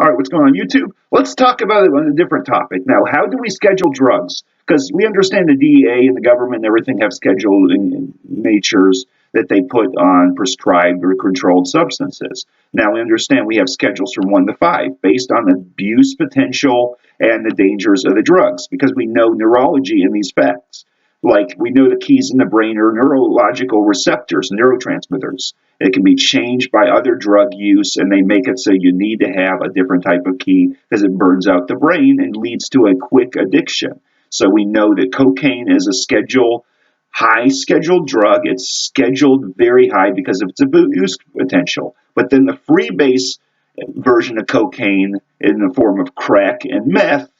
All right, what's going on YouTube? Let's talk about it on a different topic. Now, how do we schedule drugs? Because we understand the DEA and the government and everything have scheduling natures that they put on prescribed or controlled substances. Now, we understand we have schedules from 1 to 5 based on abuse potential and the dangers of the drugs because we know neurology in these facts. Like we know the keys in the brain are neurological receptors, neurotransmitters. It can be changed by other drug use, and they make it so you need to have a different type of key because it burns out the brain and leads to a quick addiction. So we know that cocaine is a high scheduled drug. It's scheduled very high because of its abuse potential. But then the freebase version of cocaine in the form of crack and meth,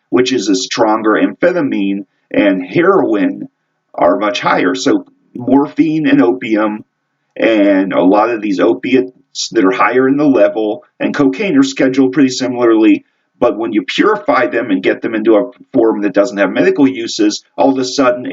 which is a stronger amphetamine, and heroin are much higher. So morphine and opium and a lot of these opiates that are higher in the level and cocaine are scheduled pretty similarly. But when you purify them and get them into a form that doesn't have medical uses, all of a sudden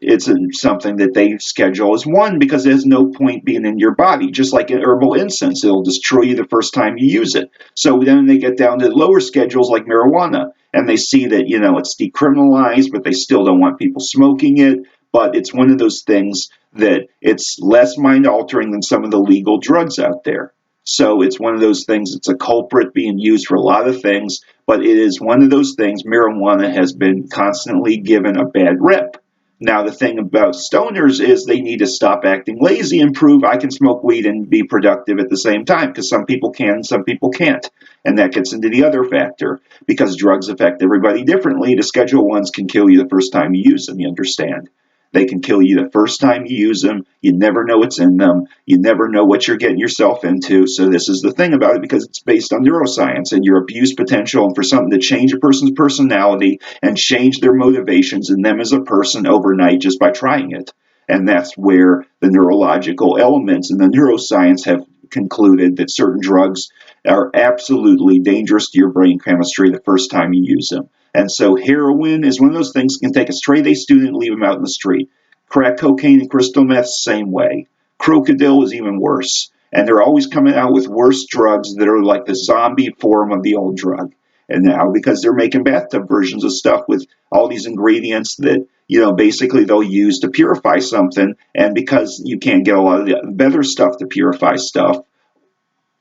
it's something that they schedule as one because there's no point being in your body. Just like an herbal incense, it'll destroy you the first time you use it. So then they get down to lower schedules like marijuana, and they see that, it's decriminalized, but they still don't want people smoking it. But it's one of those things that it's less mind-altering than some of the legal drugs out there. So it's one of those things, it's a culprit being used for a lot of things, but it is one of those things, marijuana has been constantly given a bad rep. Now, the thing about stoners is they need to stop acting lazy and prove I can smoke weed and be productive at the same time, because some people can, some people can't. And that gets into the other factor, because drugs affect everybody differently. The Schedule Ones can kill you the first time you use them, you understand. They can kill you the first time you use them. You never know what's in them. You never know what you're getting yourself into. So this is the thing about it, because it's based on neuroscience and your abuse potential, and for something to change a person's personality and change their motivations and them as a person overnight just by trying it. And that's where the neurological elements and the neuroscience have concluded that certain drugs are absolutely dangerous to your brain chemistry the first time you use them. And so heroin is one of those things, can take a straight-A student and leave them out in the street. Crack cocaine and crystal meth, same way. Crocodile is even worse. And they're always coming out with worse drugs that are like the zombie form of the old drug. And now, because they're making bathtub versions of stuff with all these ingredients that, basically they'll use to purify something. And because you can't get a lot of the better stuff to purify stuff,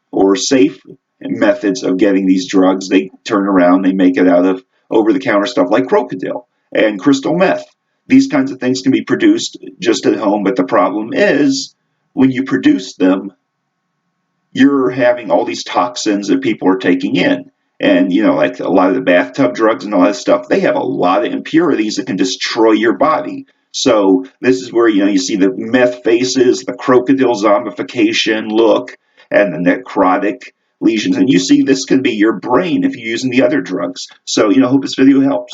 or safe methods of getting these drugs, they turn around, they make it out of over-the-counter stuff like crocodile and crystal meth. These kinds of things can be produced just at home, but the problem is when you produce them, you're having all these toxins that people are taking in. And, like a lot of the bathtub drugs and all that stuff, they have a lot of impurities that can destroy your body. So this is where, you see the meth faces, the crocodile zombification look, and the necrotic lesions. And you see this can be your brain if you're using the other drugs. So, hope this video helps.